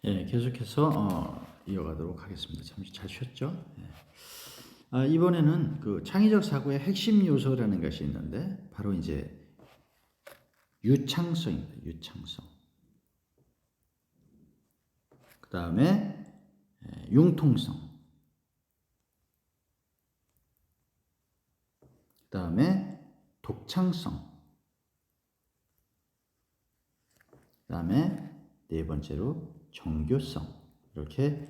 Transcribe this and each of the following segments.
예, 계속해서 이어가도록 하겠습니다. 잠시 잘 쉬었죠? 예. 이번에는 그 창의적 사고의 핵심 요소라는 것이 있는데 바로 이제 유창성입니다. 유창성. 그 다음에 융통성. 그 다음에 독창성. 그 다음에 네 번째로 정교성. 이렇게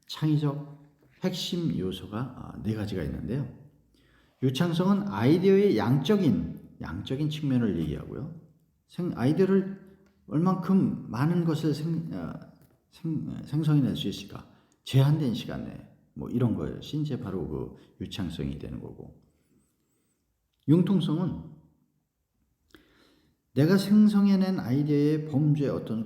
창의적 핵심 요소가 네 가지가 있는데요. 유창성은 아이디어의 양적인 측면을 얘기하고요. 아이디어를 얼만큼 많은 것을 생성해낼 수 있을까? 제한된 시간 내에 뭐 이런 것이 이제 바로 그 유창성이 되는 거고, 융통성은 내가 생성해낸 아이디어의 범주의 어떤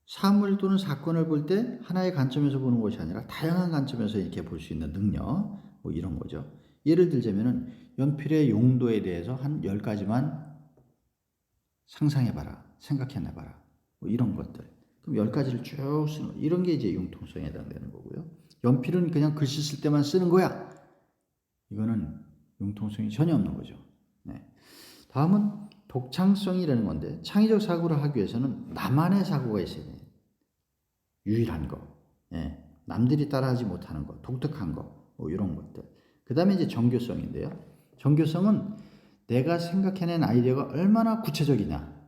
사물 또는 사건을 볼 때 하나의 관점에서 보는 것이 아니라 다양한 관점에서 이렇게 볼 수 있는 능력, 뭐 이런 거죠. 예를 들자면은 연필의 용도에 대해서 한 10가지만 상상해봐라, 생각해내봐라, 뭐 이런 것들. 그럼 10가지를 쭉 쓰는, 이런 게 이제 융통성에 해당되는 거고요. 연필은 그냥 글씨 쓸 때만 쓰는 거야. 이거는 융통성이 전혀 없는 거죠. 네. 다음은 독창성이라는 건데, 창의적 사고를 하기 위해서는 나만의 사고가 있어야 돼요. 유일한 거, 남들이 따라하지 못하는 거, 독특한 거, 뭐 이런 것들. 그 다음에 이제 정교성인데요. 정교성은 내가 생각해낸 아이디어가 얼마나 구체적이냐,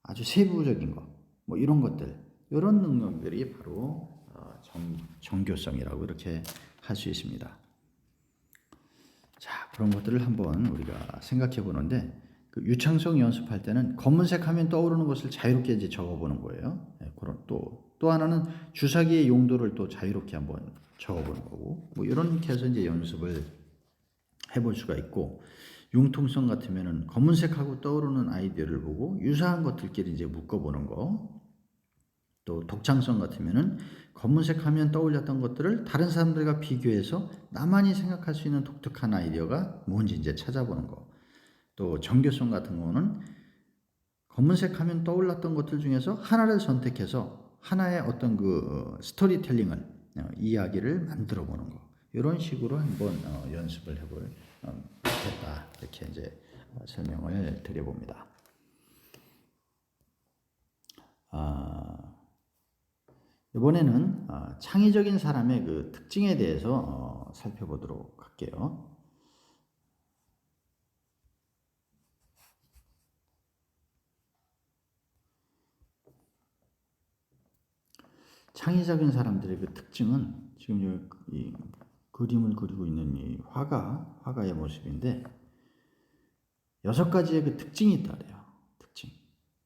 아주 세부적인 거, 뭐 이런 것들, 이런 능력들이 바로 정교성이라고 이렇게 할 수 있습니다. 자, 그런 것들을 한번 우리가 생각해 보는데, 그 유창성 연습할 때는 검은색 하면 떠오르는 것을 자유롭게 이제 적어보는 거예요. 그런 또 하나는 주사기의 용도를 또 자유롭게 한번 적어보는 거고, 뭐 이렇게 해서 이제 연습을 해볼 수가 있고, 융통성 같으면은 검은색하고 떠오르는 아이디어를 보고 유사한 것들끼리 이제 묶어보는 거. 또 독창성 같으면은 검은색 하면 떠올렸던 것들을 다른 사람들과 비교해서 나만이 생각할 수 있는 독특한 아이디어가 뭔지 이제 찾아보는 거. 또 정교성 같은 경우는 검은색 하면 떠올랐던 것들 중에서 하나를 선택해서 하나의 어떤 그 스토리텔링을 이야기를 만들어 보는 거. 이런 식으로 한번 연습을 해보겠다. 이렇게 이제 설명을 드려봅니다. 이번에는 창의적인 사람의 그 특징에 대해서 살펴보도록 할게요. 창의적인 사람들의 그 특징은 지금 이 그림을 그리고 있는 이 화가의 모습인데 6가지의 그 특징이 있다래요. 특징.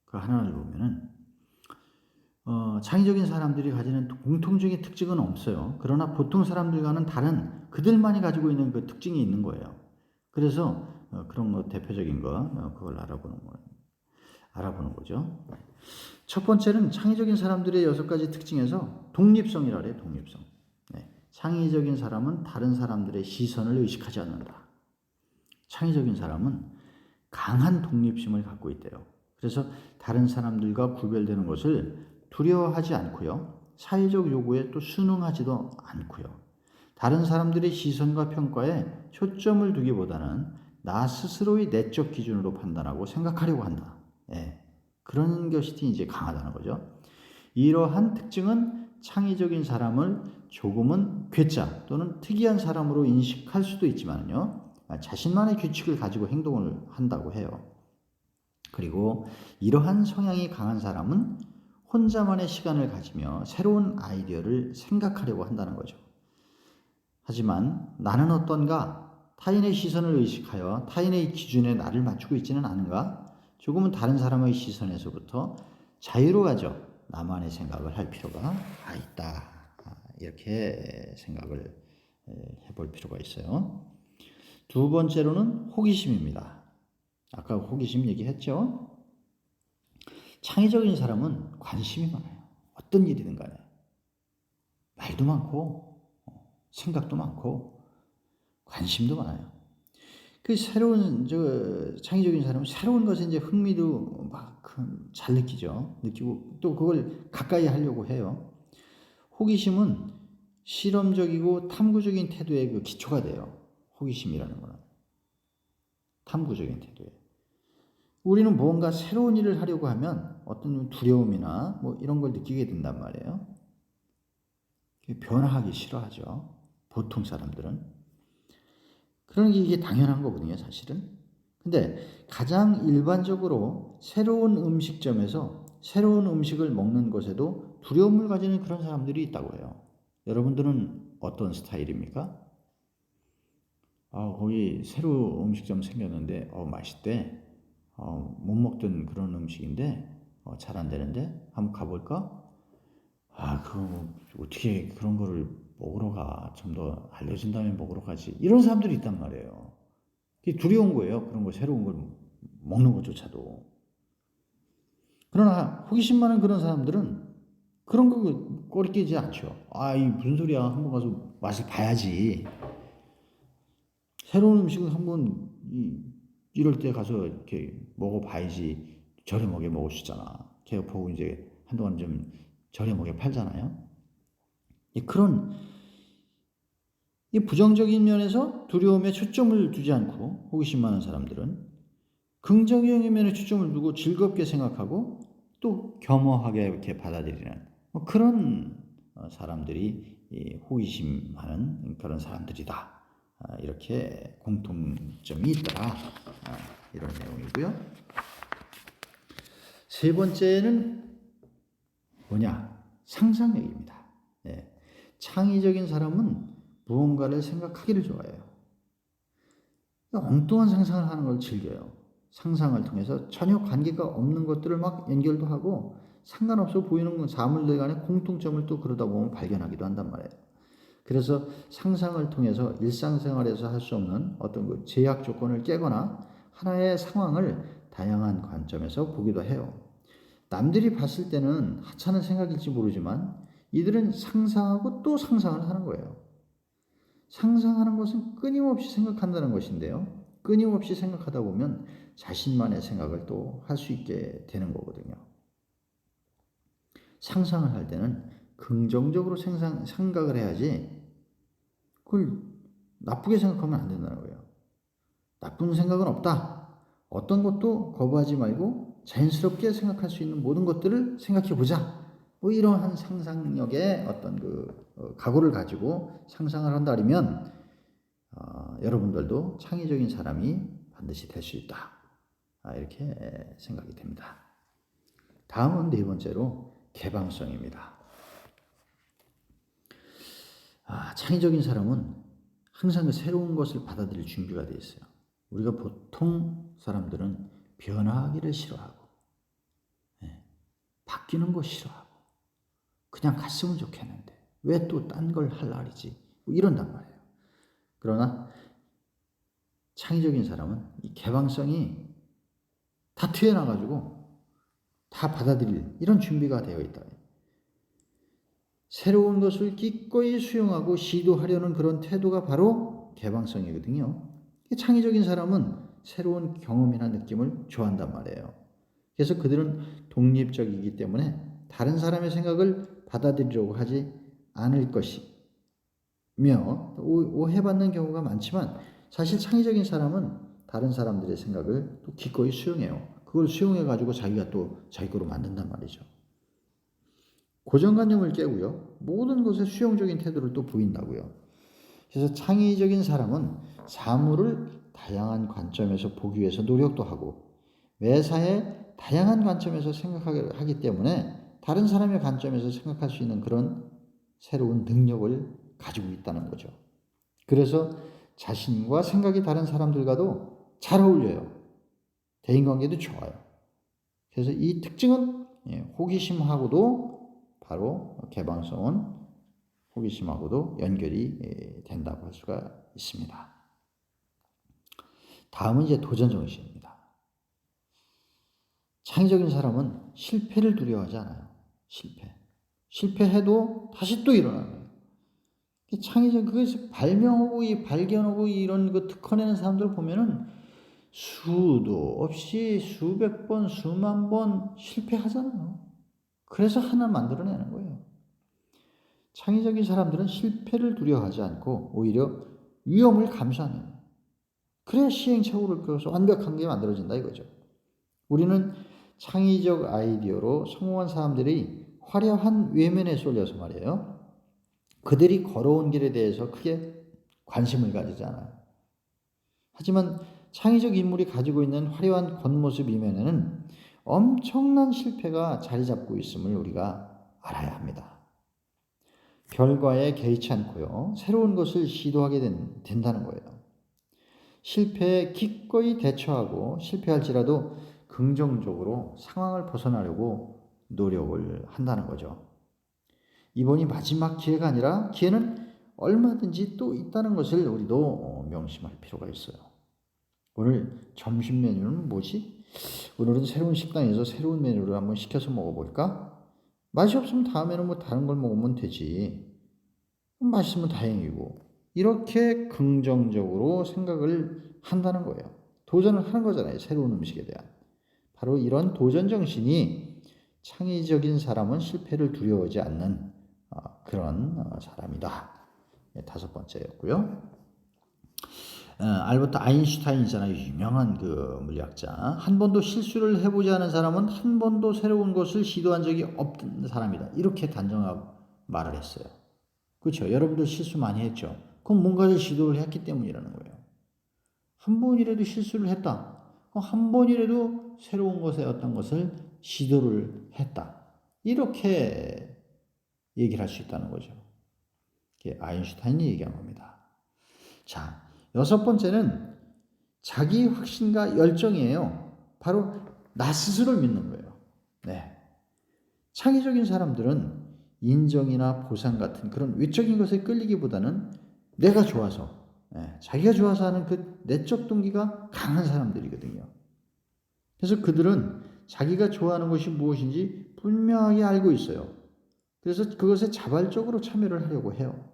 그 하나를 보면은 창의적인 사람들이 가지는 공통적인 특징은 없어요. 그러나 보통 사람들과는 다른 그들만이 가지고 있는 그 특징이 있는 거예요. 그래서 그런 거 대표적인 거 그걸 알아보는 거죠. 첫 번째는 창의적인 사람들의 6가지 특징에서 독립성이라 그래요. 독립성. 창의적인 사람은 다른 사람들의 시선을 의식하지 않는다. 창의적인 사람은 강한 독립심을 갖고 있대요. 그래서 다른 사람들과 구별되는 것을 두려워하지 않고요. 사회적 요구에 또 순응하지도 않고요. 다른 사람들의 시선과 평가에 초점을 두기보다는 나 스스로의 내적 기준으로 판단하고 생각하려고 한다. 그런 것이 이제 강하다는 거죠. 이러한 특징은 창의적인 사람을 조금은 괴짜 또는 특이한 사람으로 인식할 수도 있지만요. 자신만의 규칙을 가지고 행동을 한다고 해요. 그리고 이러한 성향이 강한 사람은 혼자만의 시간을 가지며 새로운 아이디어를 생각하려고 한다는 거죠. 하지만 나는 어떤가? 타인의 시선을 의식하여 타인의 기준에 나를 맞추고 있지는 않은가? 조금은 다른 사람의 시선에서부터 자유로워져 나만의 생각을 할 필요가 있다. 이렇게 생각을 해볼 필요가 있어요. 두 번째로는 호기심입니다. 아까 호기심 얘기했죠? 창의적인 사람은 관심이 많아요. 어떤 일이든 간에. 말도 많고 생각도 많고 관심도 많아요. 그 새로운 창의적인 사람은 새로운 것에 이제 흥미도 막 잘 느끼죠. 느끼고 또 그걸 가까이 하려고 해요. 호기심은 실험적이고 탐구적인 태도의 그 기초가 돼요. 호기심이라는 거는 탐구적인 태도에. 우리는 무언가 새로운 일을 하려고 하면 어떤 두려움이나 뭐 이런 걸 느끼게 된단 말이에요. 변화하기 싫어하죠. 보통 사람들은. 그런 게 이게 당연한 거거든요, 사실은. 근데 가장 일반적으로 새로운 음식점에서 새로운 음식을 먹는 것에도 두려움을 가지는 그런 사람들이 있다고 해요. 여러분들은 어떤 스타일입니까? 거기 새로 음식점 생겼는데 맛있대. 못 먹던 그런 음식인데 잘 안 되는데 한번 가볼까? 그거 어떻게 그런 거를 먹으러 가? 좀 더 알려진 다음에 먹으러 가지. 이런 사람들이 있단 말이에요. 그게 두려운 거예요. 그런 거 새로운 걸 먹는 것조차도. 그러나 호기심 많은 그런 사람들은 그런 거 꺼리끼지 않죠. 이 무슨 소리야. 한번 가서 맛을 봐야지. 새로운 음식은 한번 이럴 때 가서 이렇게 먹어봐야지 저렴하게 먹을 수 있잖아. 걔가 보고 이제 한동안 좀 저렴하게 팔잖아요. 그런 이 부정적인 면에서 두려움에 초점을 두지 않고 호기심 많은 사람들은 긍정적인 면에 초점을 두고 즐겁게 생각하고 또 겸허하게 이렇게 받아들이는 그런 사람들이 호기심 많은 그런 사람들이다. 이렇게 공통점이 있더라. 이런 내용이고요. 세 번째는 뭐냐? 상상력입니다. 창의적인 사람은 무언가를 생각하기를 좋아해요. 엉뚱한 상상을 하는 걸 즐겨요. 상상을 통해서 전혀 관계가 없는 것들을 막 연결도 하고 상관없어 보이는 사물들 간의 공통점을 또 그러다 보면 발견하기도 한단 말이에요. 그래서 상상을 통해서 일상생활에서 할 수 없는 어떤 그 제약 조건을 깨거나 하나의 상황을 다양한 관점에서 보기도 해요. 남들이 봤을 때는 하찮은 생각일지 모르지만 이들은 상상하고 또 상상을 하는 거예요. 상상하는 것은 끊임없이 생각한다는 것인데요. 끊임없이 생각하다 보면 자신만의 생각을 또 할 수 있게 되는 거거든요. 상상을 할 때는 긍정적으로 생각을 해야지 그걸 나쁘게 생각하면 안 된다는 거예요. 나쁜 생각은 없다. 어떤 것도 거부하지 말고 자연스럽게 생각할 수 있는 모든 것들을 생각해 보자. 뭐 이러한 상상력의 어떤 각오를 가지고 상상을 한다면 여러분들도 창의적인 사람이 반드시 될 수 있다. 이렇게 생각이 됩니다. 다음은 네 번째로 개방성입니다. 창의적인 사람은 항상 새로운 것을 받아들일 준비가 되어 있어요. 우리가 보통 사람들은 변화하기를 싫어하고 바뀌는 거 싫어하고 그냥 갔으면 좋겠는데 왜 또 딴 걸 할 날이지 뭐 이런단 말이에요. 그러나 창의적인 사람은 이 개방성이 다 튀어나와가지고 다 받아들일 이런 준비가 되어 있다. 새로운 것을 기꺼이 수용하고 시도하려는 그런 태도가 바로 개방성이거든요. 창의적인 사람은 새로운 경험이나 느낌을 좋아한단 말이에요. 그래서 그들은 독립적이기 때문에 다른 사람의 생각을 받아들이려고 하지 않을 것이며 오해받는 경우가 많지만 사실 창의적인 사람은 다른 사람들의 생각을 또 기꺼이 수용해요. 그걸 수용해가지고 자기가 또 자기 거로 만든단 말이죠. 고정관념을 깨고요. 모든 것에 수용적인 태도를 또 보인다고요. 그래서 창의적인 사람은 사물을 다양한 관점에서 보기 위해서 노력도 하고 매사에 다양한 관점에서 생각하기 때문에 다른 사람의 관점에서 생각할 수 있는 그런 새로운 능력을 가지고 있다는 거죠. 그래서 자신과 생각이 다른 사람들과도 잘 어울려요. 대인관계도 좋아요. 그래서 이 특징은 호기심하고도 바로 개방성은 호기심하고도 연결이 된다고 할 수가 있습니다. 다음은 이제 도전정신입니다. 창의적인 사람은 실패를 두려워하지 않아요. 실패해도 다시 또 일어나요. 창의적 그것을 발명하고 발견하고 이런 거 특허내는 사람들 보면은 수도 없이 수백 번, 수만 번 실패하잖아요. 그래서 하나 만들어내는 거예요. 창의적인 사람들은 실패를 두려워하지 않고 오히려 위험을 감수하는. 그래야 시행착오를 겪어서 완벽한 게 만들어진다 이거죠. 우리는 창의적 아이디어로 성공한 사람들이 화려한 외면에 쏠려서 말이에요. 그들이 걸어온 길에 대해서 크게 관심을 가지지 않아요. 하지만 창의적 인물이 가지고 있는 화려한 겉모습 이면에는 엄청난 실패가 자리 잡고 있음을 우리가 알아야 합니다. 결과에 개의치 않고요. 새로운 것을 시도하게 된다는 거예요. 실패에 기꺼이 대처하고 실패할지라도 긍정적으로 상황을 벗어나려고 노력을 한다는 거죠. 이번이 마지막 기회가 아니라 기회는 얼마든지 또 있다는 것을 우리도 명심할 필요가 있어요. 오늘 점심 메뉴는 뭐지? 오늘은 새로운 식당에서 새로운 메뉴를 한번 시켜서 먹어볼까? 맛이 없으면 다음에는 뭐 다른 걸 먹으면 되지. 맛있으면 다행이고. 이렇게 긍정적으로 생각을 한다는 거예요. 도전을 하는 거잖아요. 새로운 음식에 대한. 바로 이런 도전 정신이 창의적인 사람은 실패를 두려워하지 않는 그런 사람이다. 다섯 번째였고요. 알버트 아인슈타인이잖아요. 유명한 그 물리학자. 한 번도 실수를 해보지 않은 사람은 한 번도 새로운 것을 시도한 적이 없는 사람이다. 이렇게 단정하고 말을 했어요. 그렇죠. 여러분들 실수 많이 했죠. 그럼 뭔가를 시도를 했기 때문이라는 거예요. 한 번이라도 실수를 했다. 한 번이라도 새로운 것에 어떤 것을 시도를 했다. 이렇게 얘기를 할 수 있다는 거죠. 이게 아인슈타인이 얘기한 겁니다. 자, 여섯 번째는 자기 확신과 열정이에요. 바로 나 스스로를 믿는 거예요. 네. 창의적인 사람들은 인정이나 보상 같은 그런 외적인 것에 끌리기보다는 내가 좋아서, 자기가 좋아서 하는 그 내적 동기가 강한 사람들이거든요. 그래서 그들은 자기가 좋아하는 것이 무엇인지 분명하게 알고 있어요. 그래서 그것에 자발적으로 참여를 하려고 해요.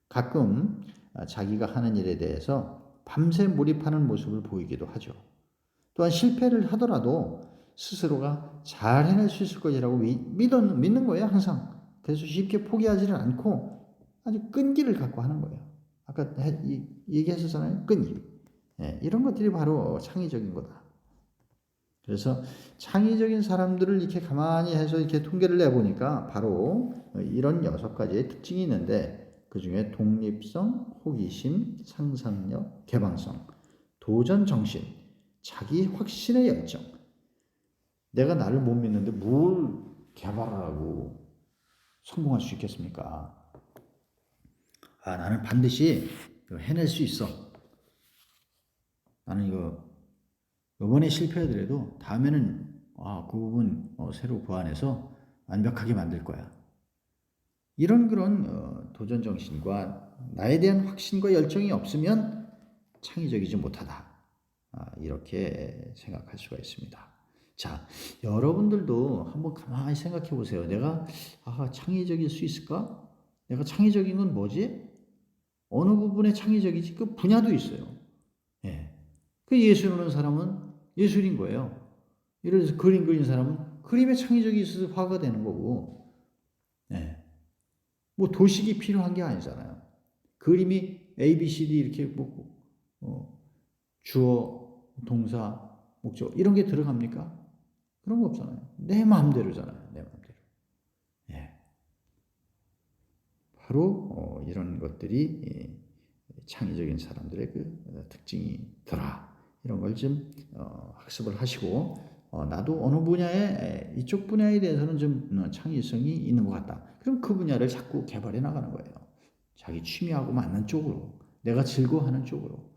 가끔 자기가 하는 일에 대해서 밤새 몰입하는 모습을 보이기도 하죠. 또한 실패를 하더라도 스스로가 잘 해낼 수 있을 것이라고 믿는 거예요, 항상. 그래서 쉽게 포기하지는 않고 아주 끈기를 갖고 하는 거예요. 아까 얘기했었잖아요, 끈기. 이런 것들이 바로 창의적인 거다. 그래서 창의적인 사람들을 이렇게 가만히 해서 이렇게 통계를 내보니까 바로 이런 여섯 가지의 특징이 있는데 그 중에 독립성, 호기심, 상상력, 개방성, 도전 정신, 자기 확신의 열정. 내가 나를 못 믿는데 뭘 개발하고 성공할 수 있겠습니까? 나는 반드시 해낼 수 있어. 나는 이번에 실패하더라도 다음에는 그 부분 새로 보완해서 완벽하게 만들 거야. 이런 그런 도전 정신과 나에 대한 확신과 열정이 없으면 창의적이지 못하다. 이렇게 생각할 수가 있습니다. 자, 여러분들도 한번 가만히 생각해 보세요. 내가 창의적일 수 있을까? 내가 창의적인 건 뭐지? 어느 부분에 창의적이지? 그 분야도 있어요. 예. 그 예술하는 사람은 예술인 거예요. 예를 들어서 그림 그리는 사람은 그림에 창의적이 있어서 화가 되는 거고, 예. 뭐 도식이 필요한 게 아니잖아요. 그림이 A, B, C, D 이렇게 주어, 동사, 목적 이런 게 들어갑니까? 그런 거 없잖아요. 내 마음대로잖아요. 내 마음대로. 예. 바로 이런 것들이 창의적인 사람들의 그 특징이더라. 이런 걸 좀 학습을 하시고 나도 어느 분야에 이쪽 분야에 대해서는 좀 창의성이 있는 것 같다. 그럼 그 분야를 자꾸 개발해 나가는 거예요. 자기 취미하고 맞는 쪽으로, 내가 즐거워하는 쪽으로.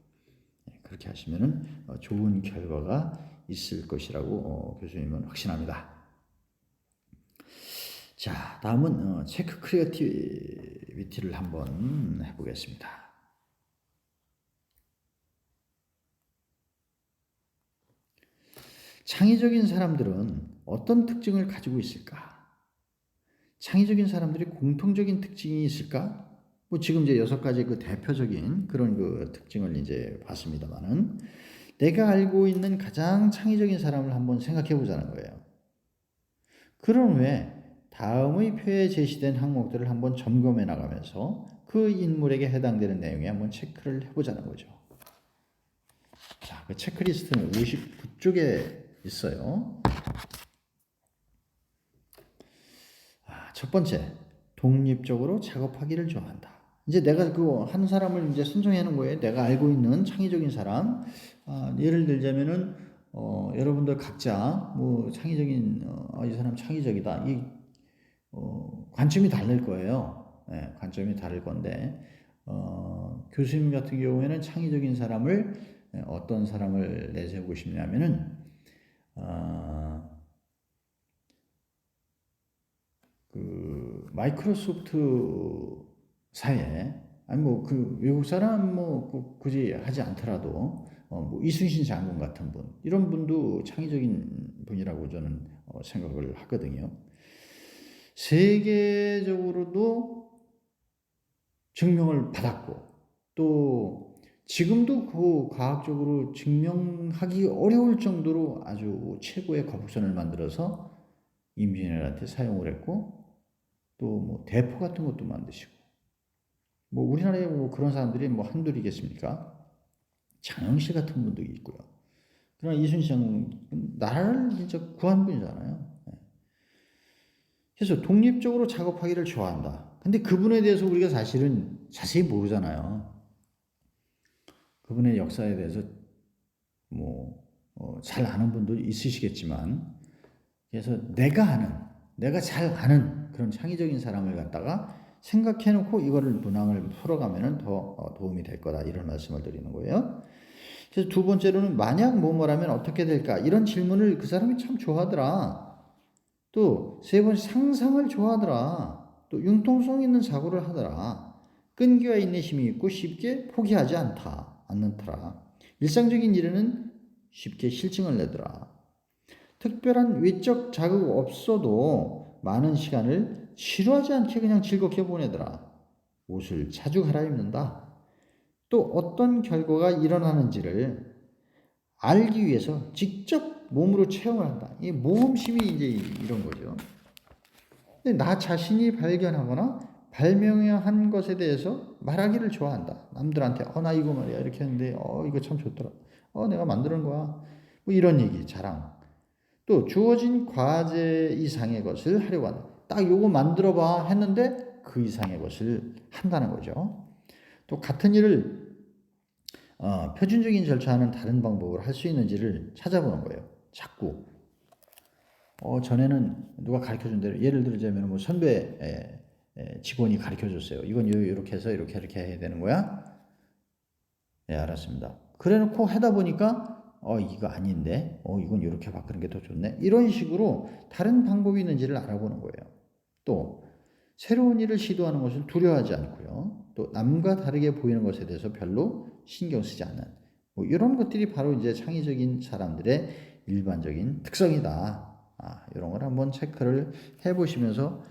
그렇게 하시면은 좋은 결과가 있을 것이라고 교수님은 확신합니다. 자, 다음은 체크 크리에이티비티를 한번 해보겠습니다. 창의적인 사람들은 어떤 특징을 가지고 있을까? 창의적인 사람들이 공통적인 특징이 있을까? 뭐 지금 이제 6가지 그 대표적인 그런 그 특징을 이제 봤습니다만은 내가 알고 있는 가장 창의적인 사람을 한번 생각해 보자는 거예요. 그런 후에 다음의 표에 제시된 항목들을 한번 점검해 나가면서 그 인물에게 해당되는 내용에 한번 체크를 해보자는 거죠. 자, 그 체크리스트는 59쪽에 있어요. 첫 번째, 독립적으로 작업하기를 좋아한다. 이제 내가 그 한 사람을 이제 선정해 놓은 거예요. 내가 알고 있는 창의적인 사람. 예를 들자면은 여러분들 각자 뭐 창의적인 이 사람 창의적이다. 이 관점이 다를 거예요. 네, 관점이 다를 건데 교수님 같은 경우에는 창의적인 사람을 어떤 사람을 내세우고 싶냐면은 그 마이크로소프트 사에 아니 뭐 그 외국 사람 뭐 굳이 하지 않더라도 뭐 이순신 장군 같은 분 이런 분도 창의적인 분이라고 저는 생각을 하거든요. 세계적으로도 증명을 받았고 또 지금도 그 과학적으로 증명하기 어려울 정도로 아주 최고의 거북선을 만들어서 임진왜란한테 사용을 했고 또 뭐 대포 같은 것도 만드시고 뭐 우리나라에 뭐 그런 사람들이 뭐 한둘이겠습니까? 장영실 같은 분도 있고요. 그러나 이순신 장군은 나라를 진짜 구한 분이잖아요. 그래서 독립적으로 작업하기를 좋아한다. 근데 그분에 대해서 우리가 사실은 자세히 모르잖아요. 그분의 역사에 대해서 뭐 잘 아는 분도 있으시겠지만 그래서 내가 잘 아는 그런 창의적인 사람을 갖다가 생각해 놓고 이거를 문항을 풀어가면 더 도움이 될 거다 이런 말씀을 드리는 거예요. 그래서 두 번째로는 만약 뭐뭐라면 어떻게 될까 이런 질문을 그 사람이 참 좋아하더라. 또 세 번째 상상을 좋아하더라. 또 융통성 있는 사고를 하더라. 끈기와 인내심이 있고 쉽게 포기하지 않더라. 일상적인 일에는 쉽게 실증을 내더라. 특별한 외적 자극 없어도 많은 시간을 지루하지 않게 그냥 즐겁게 보내더라. 옷을 자주 갈아입는다. 또 어떤 결과가 일어나는지를 알기 위해서 직접 몸으로 체험을 한다. 이 모험심이 이제 이런 거죠. 근데 나 자신이 발견하거나 발명한 것에 대해서 말하기를 좋아한다. 남들한테 나 이거 말이야 이렇게 했는데 이거 참 좋더라. 내가 만드는 거야. 뭐 이런 얘기 자랑. 또 주어진 과제 이상의 것을 하려고 한다. 딱 요거 만들어 봐 했는데 그 이상의 것을 한다는 거죠. 또 같은 일을 표준적인 절차와는 다른 방법으로 할 수 있는지를 찾아보는 거예요. 자꾸. 전에는 누가 가르쳐 준 대로 예를 들자면 뭐 선배 직원이 가르쳐 줬어요. 이건 이렇게 해서 이렇게 해야 되는 거야. 네, 알았습니다. 그래 놓고 하다 보니까 이거 아닌데 이건 이렇게 바꾸는 게 더 좋네. 이런 식으로 다른 방법이 있는지를 알아보는 거예요. 또 새로운 일을 시도하는 것을 두려워하지 않고요. 또 남과 다르게 보이는 것에 대해서 별로 신경 쓰지 않는 뭐 이런 것들이 바로 이제 창의적인 사람들의 일반적인 특성이다. 이런 걸 한번 체크를 해보시면서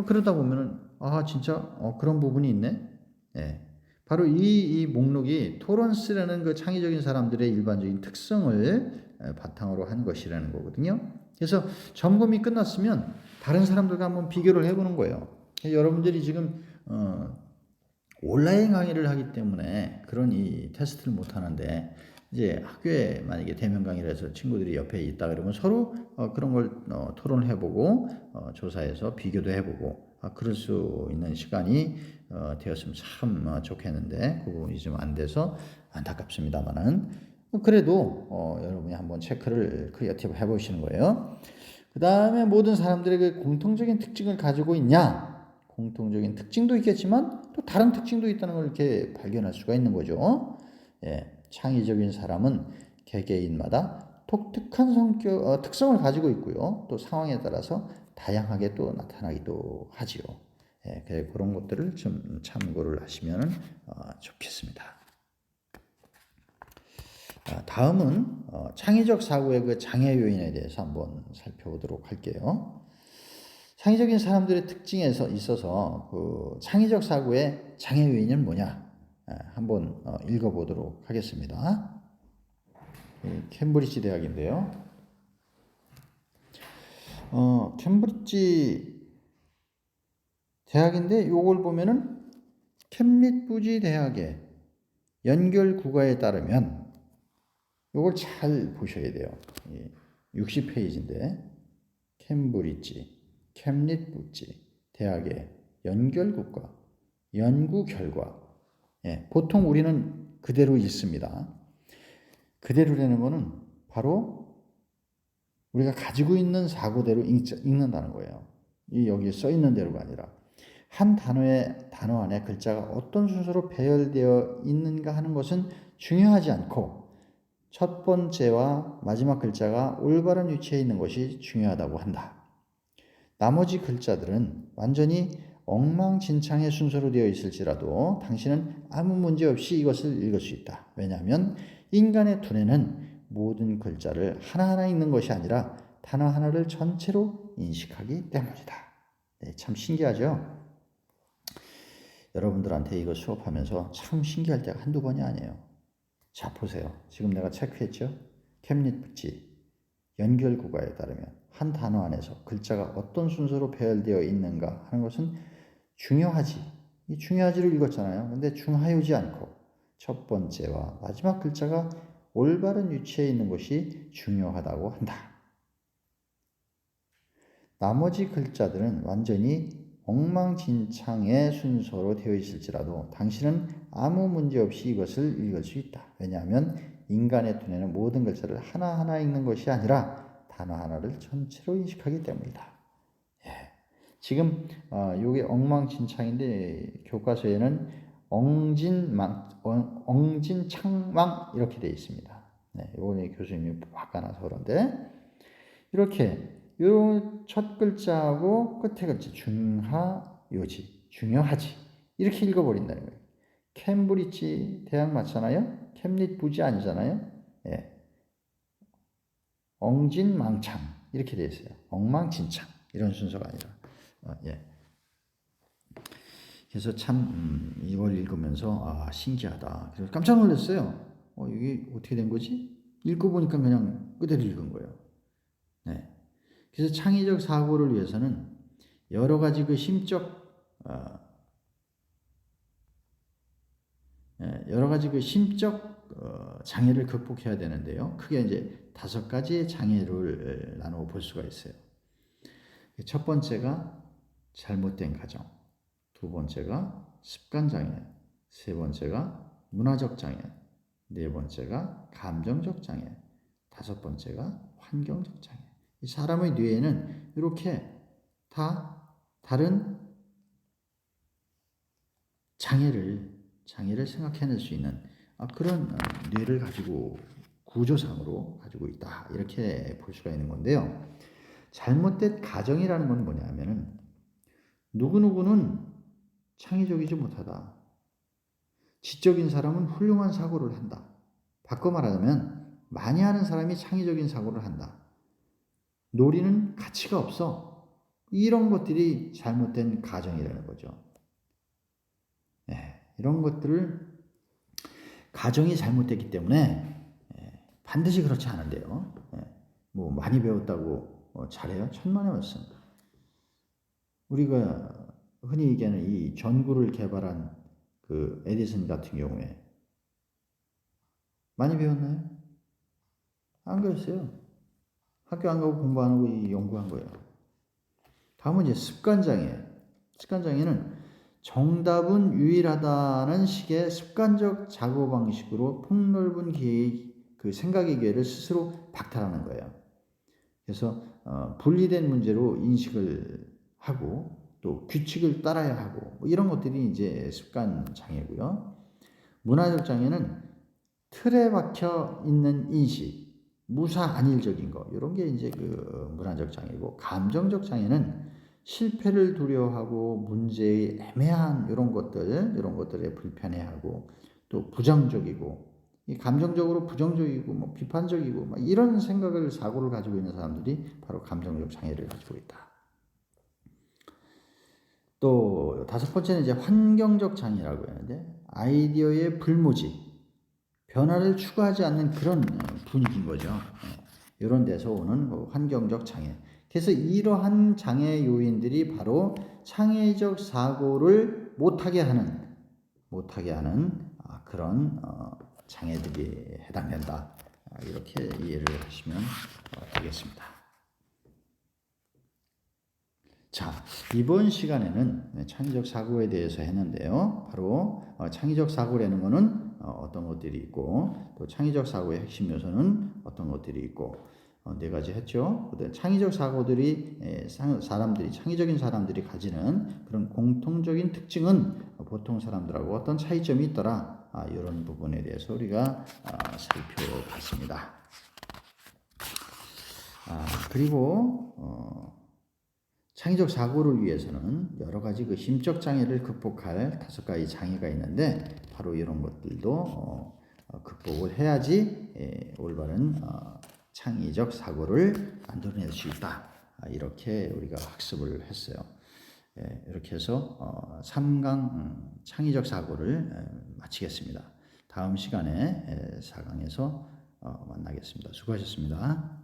그러다 보면은 진짜 그런 부분이 있네. 예. 바로 이 목록이 토런스라는 그 창의적인 사람들의 일반적인 특성을 바탕으로 한 것이라는 거거든요. 그래서 점검이 끝났으면 다른 사람들과 한번 비교를 해보는 거예요. 여러분들이 지금 온라인 강의를 하기 때문에 그런 이 테스트를 못 하는데 이제 학교에 만약에 대면 강의를 해서 친구들이 옆에 있다 그러면 서로 그런 걸 토론을 해보고 조사해서 비교도 해보고 그럴 수 있는 시간이 되었으면 참 좋겠는데 그 부분이 좀 안 돼서 안타깝습니다만은 그래도 여러분이 한번 체크를 크리에이티브 해보시는 거예요. 그 다음에 모든 사람들에게 공통적인 특징을 가지고 있냐? 공통적인 특징도 있겠지만 또 다른 특징도 있다는 걸 이렇게 발견할 수가 있는 거죠. 창의적인 사람은 개개인마다 독특한 특성을 가지고 있고요. 또 상황에 따라서 다양하게 또 나타나기도 하지요. 그런 것들을 좀 참고를 하시면 좋겠습니다. 다음은 창의적 사고의 그 장애 요인에 대해서 한번 살펴보도록 할게요. 창의적인 사람들의 특징에서 있어서 그 창의적 사고의 장애 요인은 뭐냐? 한번 읽어보도록 하겠습니다. 캠브리지 대학인데요. 캠브리지 대학인데 요걸 보면은 캠릿부지 대학의 연결 국어에 따르면 요걸 잘 보셔야 돼요. 60페이지인데 캠릿부지 대학의 연결 국가 연구 결과. 보통 우리는 그대로 읽습니다. 그대로라는 거는 바로 우리가 가지고 있는 사고대로 읽는다는 거예요. 여기 써 있는 대로가 아니라 한 단어 안에 글자가 어떤 순서로 배열되어 있는가 하는 것은 중요하지 않고 첫 번째와 마지막 글자가 올바른 위치에 있는 것이 중요하다고 한다. 나머지 글자들은 완전히 엉망진창의 순서로 되어 있을지라도 당신은 아무 문제 없이 이것을 읽을 수 있다. 왜냐하면 인간의 두뇌는 모든 글자를 하나하나 읽는 것이 아니라 단어 하나를 전체로 인식하기 때문이다. 참 신기하죠? 여러분들한테 이거 수업하면서 참 신기할 때가 한두 번이 아니에요. 자, 보세요. 지금 내가 체크했죠? 캠릿부지 연결 국어에 따르면 한 단어 안에서 글자가 어떤 순서로 배열되어 있는가 하는 것은 중요하지. 이 중요하지를 읽었잖아요. 근데 중하요지 않고 첫 번째와 마지막 글자가 올바른 위치에 있는 것이 중요하다고 한다. 나머지 글자들은 완전히 엉망진창의 순서로 되어 있을지라도 당신은 아무 문제 없이 이것을 읽을 수 있다. 왜냐하면 인간의 두뇌는 모든 글자를 하나하나 읽는 것이 아니라 단어 하나를 전체로 인식하기 때문이다. 지금 이게 엉망진창인데 교과서에는 엉진창망 이렇게 되어 있습니다. 이번에 교수님이 바꿔놔서 그런데 이렇게 요 첫 글자하고 끝에 글자 중하요지 중요하지 이렇게 읽어버린다는 거예요. 캠브리지 대학 맞잖아요. 캠릿부지 아니잖아요. 엉진망창 이렇게 되어 있어요. 엉망진창 이런 순서가 아니라 그래서 참 이걸 읽으면서 신기하다. 그래서 깜짝 놀랐어요. 이게 어떻게 된 거지? 읽어보니까 그냥 그대로 읽은 거예요. 그래서 창의적 사고를 위해서는 여러 가지 그 심적 장애를 극복해야 되는데요. 크게 이제 5가지의 장애를 나누어 볼 수가 있어요. 첫 번째가 잘못된 가정, 두 번째가 습관 장애, 세 번째가 문화적 장애, 네 번째가 감정적 장애, 다섯 번째가 환경적 장애. 이 사람의 뇌에는 이렇게 다 다른 장애를 생각해낼 수 있는 그런 뇌를 가지고 구조상으로 가지고 있다. 이렇게 볼 수가 있는 건데요. 잘못된 가정이라는 건 뭐냐면은 누구누구는 창의적이지 못하다. 지적인 사람은 훌륭한 사고를 한다. 바꿔 말하자면 많이 하는 사람이 창의적인 사고를 한다. 놀이는 가치가 없어. 이런 것들이 잘못된 가정이라는 거죠. 이런 것들을 가정이 잘못됐기 때문에 반드시 그렇지 않은데요. 뭐 많이 배웠다고 잘해요? 천만의 말씀. 우리가 흔히 얘기하는 이 전구를 개발한 그 에디슨 같은 경우에 많이 배웠나요? 안 그랬어요. 학교 안 가고 공부 안 하고 연구한 거예요. 다음은 이제 습관장애. 습관장애는 정답은 유일하다는 식의 습관적 작업 방식으로 폭넓은 그 생각의 기회를 스스로 박탈하는 거예요. 그래서 분리된 문제로 인식을 하고 또 규칙을 따라야 하고 뭐 이런 것들이 이제 습관 장애고요. 문화적 장애는 틀에 박혀 있는 인식, 무사안일적인 거 이런 게 이제 그 문화적 장애고, 감정적 장애는 실패를 두려워하고 문제의 애매한 이런 것들에 불편해하고 또 부정적이고, 이 감정적으로 부정적이고 뭐 비판적이고 막 이런 사고를 가지고 있는 사람들이 바로 감정적 장애를 가지고 있다. 또 다섯 번째는 이제 환경적 장애라고 하는데 아이디어의 불모지, 변화를 추구하지 않는 그런 분위기인 거죠. 이런 데서 오는 환경적 장애. 그래서 이러한 장애 요인들이 바로 창의적 사고를 못하게 하는 그런 장애들이 해당된다. 이렇게 이해를 하시면 되겠습니다. 자, 이번 시간에는 창의적 사고에 대해서 했는데요. 바로 창의적 사고라는 것은 어떤 것들이 있고, 또 창의적 사고의 핵심 요소는 어떤 것들이 있고, 네 가지 했죠. 창의적 사고들이 창의적인 사람들이 가지는 그런 공통적인 특징은 보통 사람들하고 어떤 차이점이 있더라. 이런 부분에 대해서 우리가 살펴봤습니다. 그리고 창의적 사고를 위해서는 여러 가지 그 심적 장애를 극복할 5가지 장애가 있는데 바로 이런 것들도 극복을 해야지 올바른 창의적 사고를 만들어낼 수 있다. 이렇게 우리가 학습을 했어요. 이렇게 해서 3강 창의적 사고를 마치겠습니다. 다음 시간에 4강에서 만나겠습니다. 수고하셨습니다.